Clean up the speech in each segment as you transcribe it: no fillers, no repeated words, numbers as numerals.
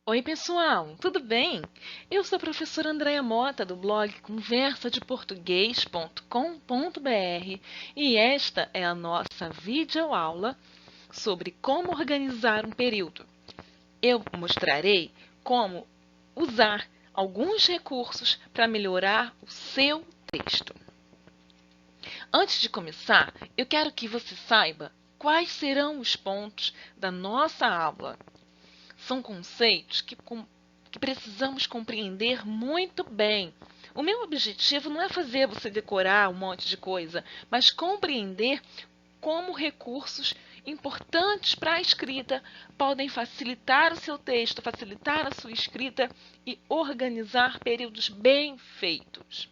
Oi, pessoal, tudo bem? Eu sou a professora Andréia Mota, do blog conversadeportuguês.com.br e esta é a nossa videoaula sobre como organizar um período. Eu mostrarei como usar alguns recursos para melhorar o seu texto. Antes de começar, eu quero que você saiba quais serão os pontos da nossa aula. São conceitos que precisamos compreender muito bem. O meu objetivo não é fazer você decorar um monte de coisa, mas compreender como recursos importantes para a escrita podem facilitar o seu texto, facilitar a sua escrita e organizar períodos bem feitos.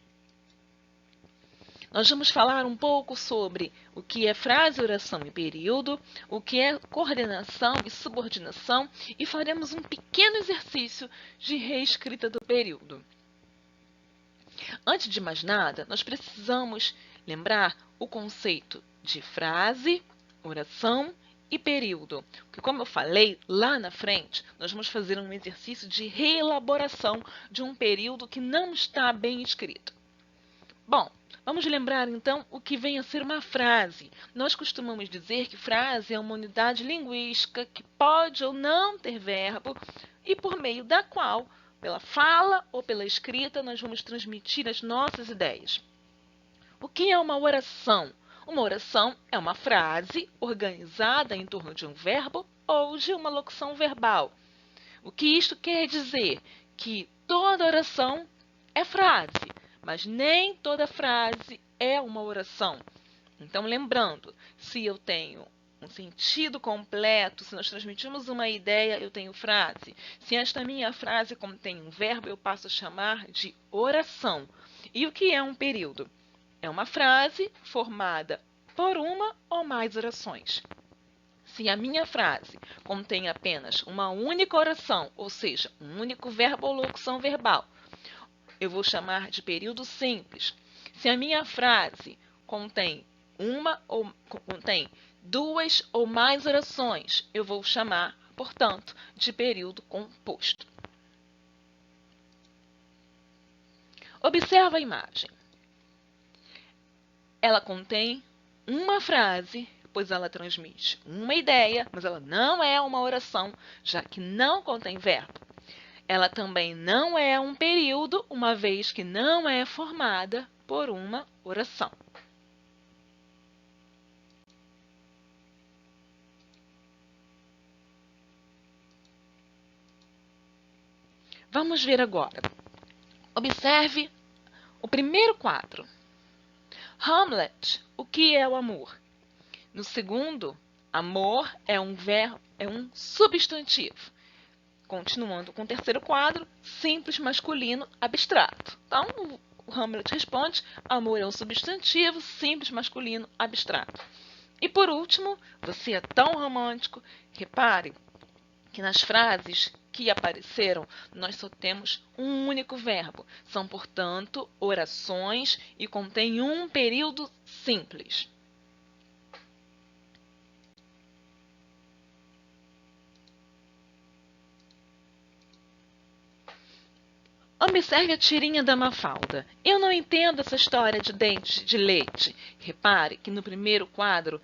Nós vamos falar um pouco sobre o que é frase, oração e período, o que é coordenação e subordinação e faremos um pequeno exercício de reescrita do período. Antes de mais nada, nós precisamos lembrar o conceito de frase, oração e período. Porque, como eu falei lá na frente, nós vamos fazer um exercício de reelaboração de um período que não está bem escrito. Bom, vamos lembrar então o que vem a ser uma frase. Nós costumamos dizer que frase é uma unidade linguística que pode ou não ter verbo e por meio da qual, pela fala ou pela escrita, nós vamos transmitir as nossas ideias. O que é uma oração? Uma oração é uma frase organizada em torno de um verbo ou de uma locução verbal. O que isto quer dizer? Que toda oração é frase, mas nem toda frase é uma oração. Então, lembrando, se eu tenho um sentido completo, se nós transmitimos uma ideia, eu tenho frase. Se esta minha frase contém um verbo, eu passo a chamar de oração. E o que é um período? É uma frase formada por uma ou mais orações. Se a minha frase contém apenas uma única oração, ou seja, um único verbo ou locução verbal, eu vou chamar de período simples. Se a minha frase contém duas ou mais orações, eu vou chamar, portanto, de período composto. Observa a imagem. Ela contém uma frase, pois ela transmite uma ideia, mas ela não é uma oração, já que não contém verbo. Ela também não é um período, uma vez que não é formada por uma oração. Vamos ver agora. Observe o primeiro quadro. Hamlet, o que é o amor? No segundo, amor é um substantivo. Continuando com o terceiro quadro, simples masculino abstrato. Então, o Hamlet responde, amor é um substantivo, simples masculino abstrato. E por último, você é tão romântico, repare que nas frases que apareceram, nós só temos um único verbo. São, portanto, orações e contém um período simples. Observe a tirinha da Mafalda. Eu não entendo essa história de dentes de leite. Repare que no primeiro quadro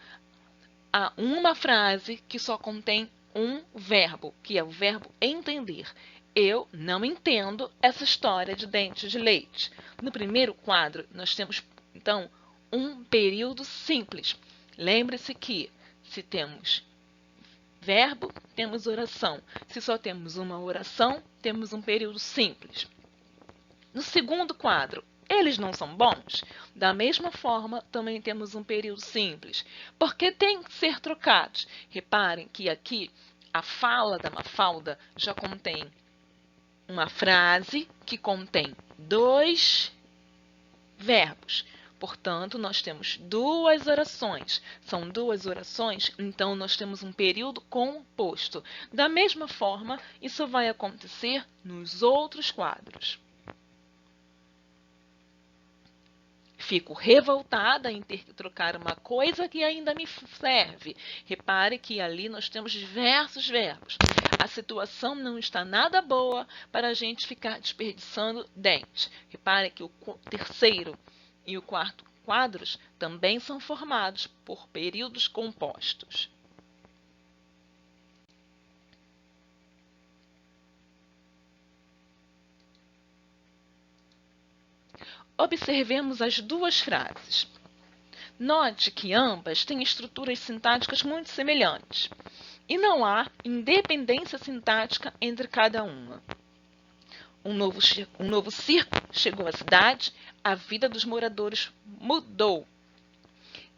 há uma frase que só contém um verbo, que é o verbo entender. Eu não entendo essa história de dentes de leite. No primeiro quadro, nós temos, então, um período simples. Lembre-se que, se temos verbo, temos oração. Se só temos uma oração, temos um período simples. No segundo quadro, eles não são bons? Da mesma forma, também temos um período simples. Porque tem que ser trocados. Reparem que aqui a fala da Mafalda já contém uma frase que contém dois verbos. Portanto, nós temos duas orações. São duas orações, então nós temos um período composto. Da mesma forma, isso vai acontecer nos outros quadros. fico revoltada em ter que trocar uma coisa que ainda me serve. Repare que ali nós temos diversos verbos. A situação não está nada boa para a gente ficar desperdiçando dente. Repare que o terceiro e o quarto quadros também são formados por períodos compostos. Observemos as duas frases. Note que ambas têm estruturas sintáticas muito semelhantes e não há independência sintática entre cada uma. Um novo circo chegou à cidade, a vida dos moradores mudou.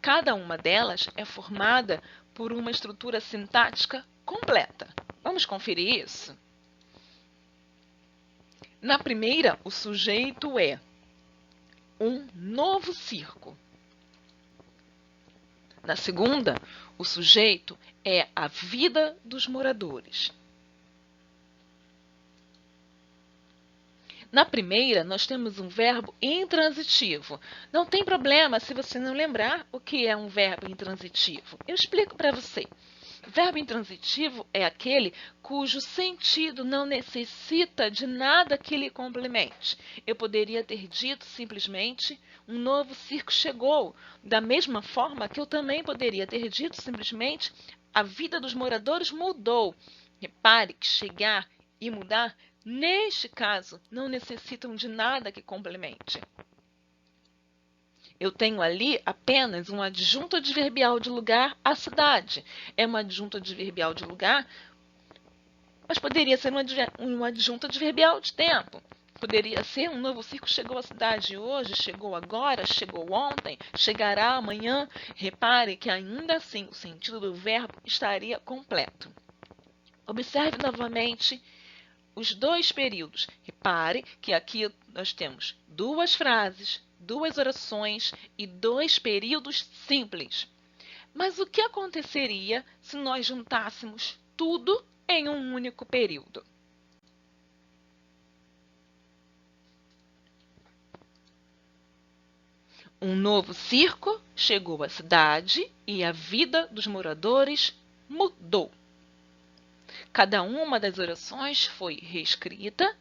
Cada uma delas é formada por uma estrutura sintática completa. Vamos conferir isso? Na primeira, o sujeito é um novo circo. Na segunda, o sujeito é a vida dos moradores. Na primeira, nós temos um verbo intransitivo. Não tem problema se você não lembrar o que é um verbo intransitivo. Eu explico para você. Verbo intransitivo é aquele cujo sentido não necessita de nada que lhe complemente. Eu poderia ter dito simplesmente um novo circo chegou, da mesma forma que eu também poderia ter dito simplesmente a vida dos moradores mudou. Repare que chegar e mudar, neste caso, não necessitam de nada que complemente. Eu tenho ali apenas um adjunto adverbial de lugar, a cidade. É um adjunto adverbial de lugar, mas poderia ser um adjunto adverbial de tempo. Poderia ser um novo circo chegou à cidade hoje, chegou agora, chegou ontem, chegará amanhã. Repare que ainda assim o sentido do verbo estaria completo. Observe novamente os dois períodos. Repare que aqui nós temos duas frases, duas orações e dois períodos simples. Mas o que aconteceria se nós juntássemos tudo em um único período? Um novo circo chegou à cidade e a vida dos moradores mudou. Cada uma das orações foi reescrita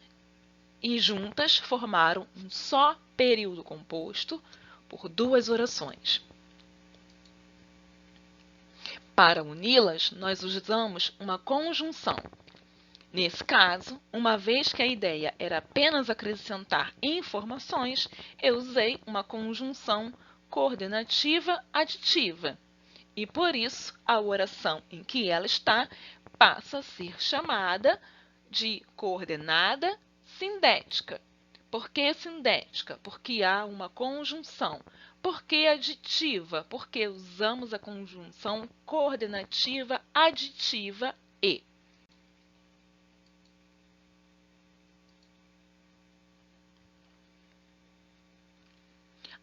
e juntas formaram um só período composto por duas orações. Para uni-las, nós usamos uma conjunção. Nesse caso, uma vez que a ideia era apenas acrescentar informações, eu usei uma conjunção coordenativa aditiva. E por isso, a oração em que ela está passa a ser chamada de coordenada sindética. Por que sindética? Porque há uma conjunção. Por que aditiva? Porque usamos a conjunção coordenativa aditiva e.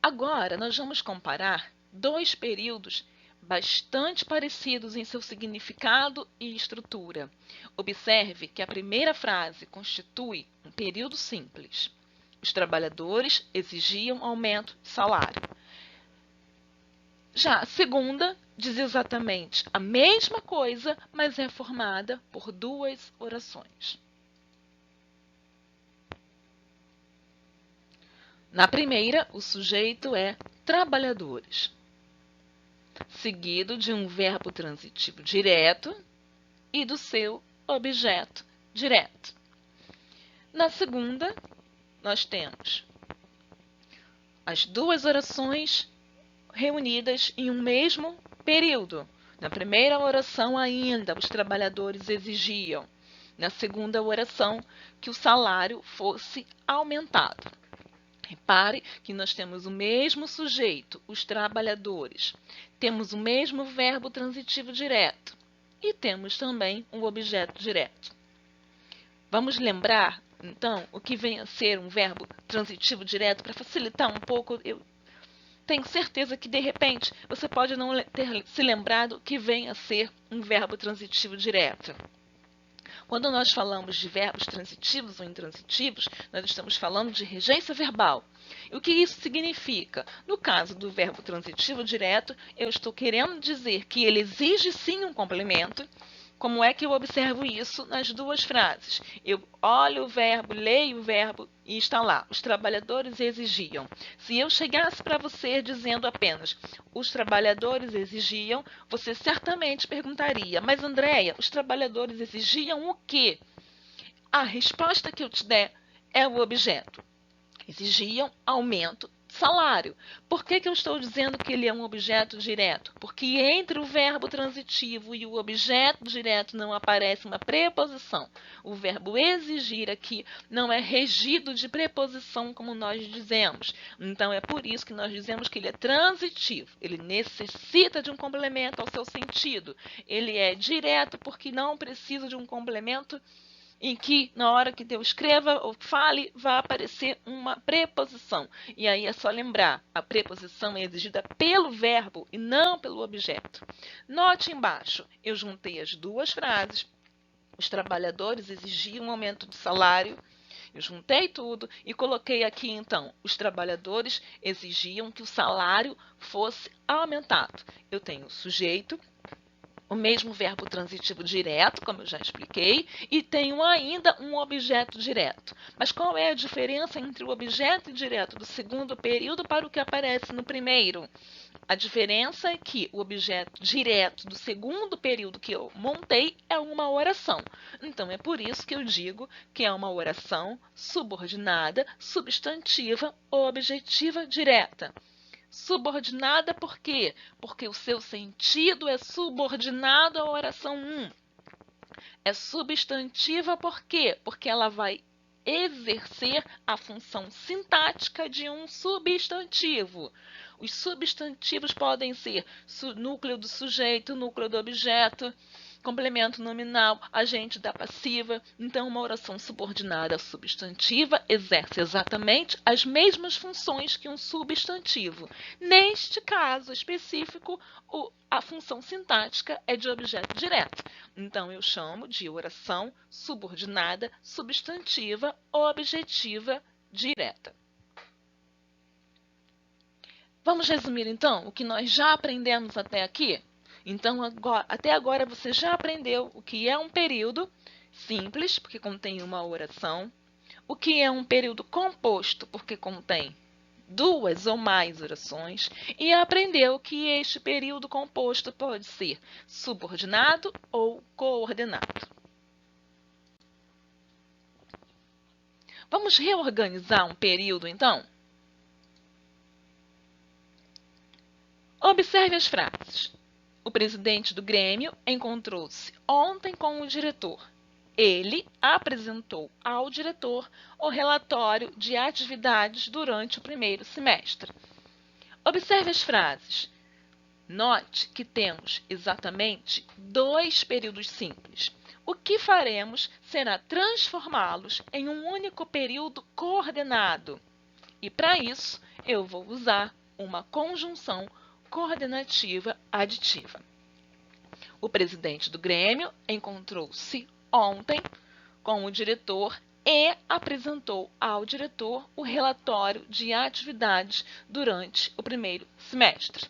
Agora, nós vamos comparar dois períodos bastante parecidos em seu significado e estrutura. Observe que a primeira frase constitui um período simples. Os trabalhadores exigiam aumento de salário. Já a segunda diz exatamente a mesma coisa, mas é formada por duas orações. Na primeira, o sujeito é trabalhadores, seguido de um verbo transitivo direto e do seu objeto direto. Na segunda, nós temos as duas orações reunidas em um mesmo período. Na primeira oração ainda, os trabalhadores exigiam. Na segunda oração, que o salário fosse aumentado. Repare que nós temos o mesmo sujeito, os trabalhadores. Temos o mesmo verbo transitivo direto. E temos também um objeto direto. Vamos lembrar, então, o que vem a ser um verbo transitivo direto para facilitar um pouco. Eu tenho certeza que, de repente, você pode não ter se lembrado que vem a ser um verbo transitivo direto. Quando nós falamos de verbos transitivos ou intransitivos, nós estamos falando de regência verbal. E o que isso significa? No caso do verbo transitivo direto, eu estou querendo dizer que ele exige sim um complemento. Como é que eu observo isso nas duas frases? Eu olho o verbo, leio o verbo e está lá. Os trabalhadores exigiam. Se eu chegasse para você dizendo apenas os trabalhadores exigiam, você certamente perguntaria, mas Andréia, os trabalhadores exigiam o quê? A resposta que eu te der é o objeto. Exigiam aumento de salário. Por que eu estou dizendo que ele é um objeto direto? Porque entre o verbo transitivo e o objeto direto não aparece uma preposição. O verbo exigir aqui não é regido de preposição, como nós dizemos. Então, é por isso que nós dizemos que ele é transitivo. Ele necessita de um complemento ao seu sentido. Ele é direto porque não precisa de um complemento em que, na hora que eu escreva ou fale, vai aparecer uma preposição. E aí é só lembrar, a preposição é exigida pelo verbo e não pelo objeto. Note embaixo, eu juntei as duas frases. Os trabalhadores exigiam um aumento de salário. Eu juntei tudo e coloquei aqui, então, os trabalhadores exigiam que o salário fosse aumentado. Eu tenho o sujeito, o mesmo verbo transitivo direto, como eu já expliquei, e tenho ainda um objeto direto. Mas qual é a diferença entre o objeto direto do segundo período para o que aparece no primeiro? A diferença é que o objeto direto do segundo período que eu montei é uma oração. Então, é por isso que eu digo que é uma oração subordinada, substantiva ou objetiva direta. Subordinada por quê? Porque o seu sentido é subordinado à oração 1. É substantiva por quê? Porque ela vai exercer a função sintática de um substantivo. Os substantivos podem ser núcleo do sujeito, núcleo do objeto, complemento nominal, agente da passiva. Então, uma oração subordinada substantiva exerce exatamente as mesmas funções que um substantivo. Neste caso específico, a função sintática é de objeto direto. Então, eu chamo de oração subordinada substantiva objetiva direta. Vamos resumir, então, o que nós já aprendemos até aqui? Então, até agora você já aprendeu o que é um período simples, porque contém uma oração, o que é um período composto, porque contém duas ou mais orações, e aprendeu que este período composto pode ser subordinado ou coordenado. Vamos reorganizar um período, então? Observe as frases. O presidente do Grêmio encontrou-se ontem com o diretor. Ele apresentou ao diretor o relatório de atividades durante o primeiro semestre. Observe as frases. Note que temos exatamente dois períodos simples. O que faremos será transformá-los em um único período coordenado. E para isso, eu vou usar uma conjunção coordenativa aditiva. O presidente do Grêmio encontrou-se ontem com o diretor e apresentou ao diretor o relatório de atividades durante o primeiro semestre.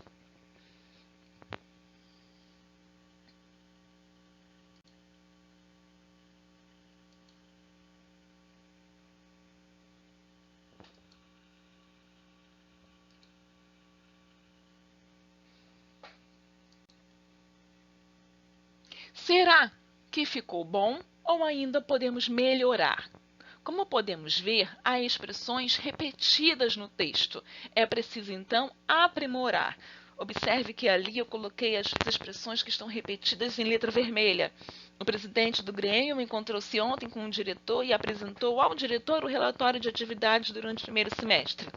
Será que ficou bom ou ainda podemos melhorar? Como podemos ver, há expressões repetidas no texto. É preciso, então, aprimorar. Observe que ali eu coloquei as expressões que estão repetidas em letra vermelha. O presidente do Grêmio encontrou-se ontem com o diretor e apresentou ao diretor o relatório de atividades durante o primeiro semestre.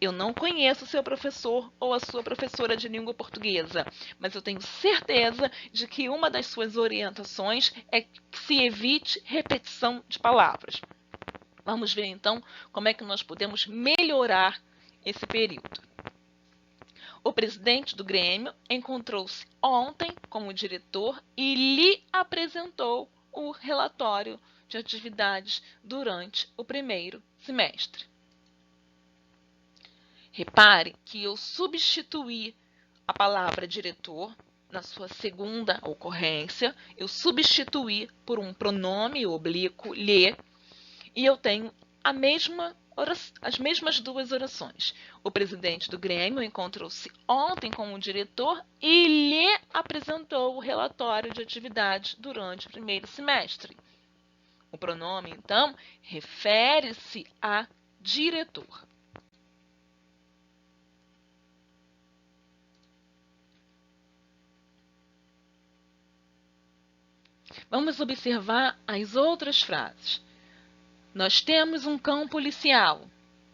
Eu não conheço o seu professor ou a sua professora de língua portuguesa, mas eu tenho certeza de que uma das suas orientações é que se evite repetição de palavras. Vamos ver, então, como é que nós podemos melhorar esse período. O presidente do Grêmio encontrou-se ontem com o diretor e lhe apresentou o relatório de atividades durante o primeiro semestre. Repare que eu substituí a palavra diretor na sua segunda ocorrência, eu substituí por um pronome oblíquo, lhe, e eu tenho as mesmas duas orações. O presidente do Grêmio encontrou-se ontem com o diretor e lhe apresentou o relatório de atividades durante o primeiro semestre. O pronome, então, refere-se a diretor. Vamos observar as outras frases. Nós temos um cão policial.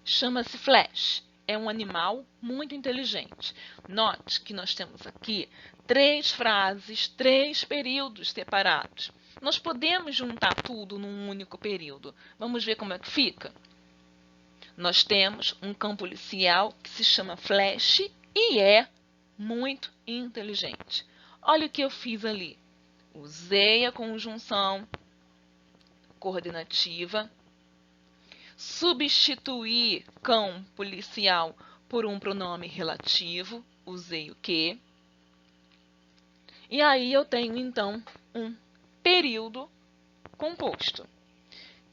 Chama-se Flash. É um animal muito inteligente. Note que nós temos aqui 3 frases, 3 períodos separados. Nós podemos juntar tudo num único período. Vamos ver como é que fica? Nós temos um cão policial que se chama Flash e é muito inteligente. Olha o que eu fiz ali. Usei a conjunção coordenativa, substituí cão policial por um pronome relativo, usei o que. E aí eu tenho, então, um período composto.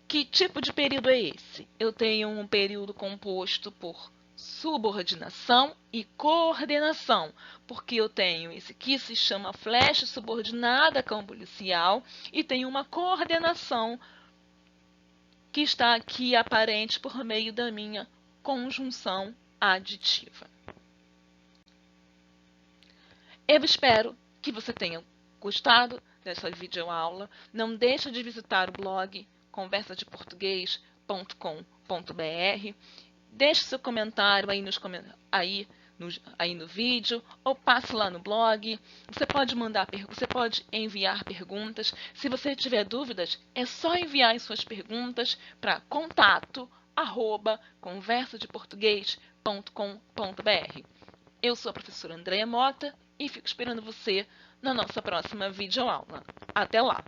Que tipo de período é esse? Eu tenho um período composto por subordinação e coordenação, porque eu tenho esse que se chama Flash subordinada a cão policial e tenho uma coordenação que está aqui aparente por meio da minha conjunção aditiva. Eu espero que você tenha gostado dessa videoaula. Não deixe de visitar o blog conversadeportugues.com.br. Deixe seu comentário aí no vídeo ou passe lá no blog. Você pode enviar perguntas. Se você tiver dúvidas, é só enviar as suas perguntas para contato@conversadeportugues.com.br. Eu sou a professora Andréia Mota e fico esperando você na nossa próxima videoaula. Até lá!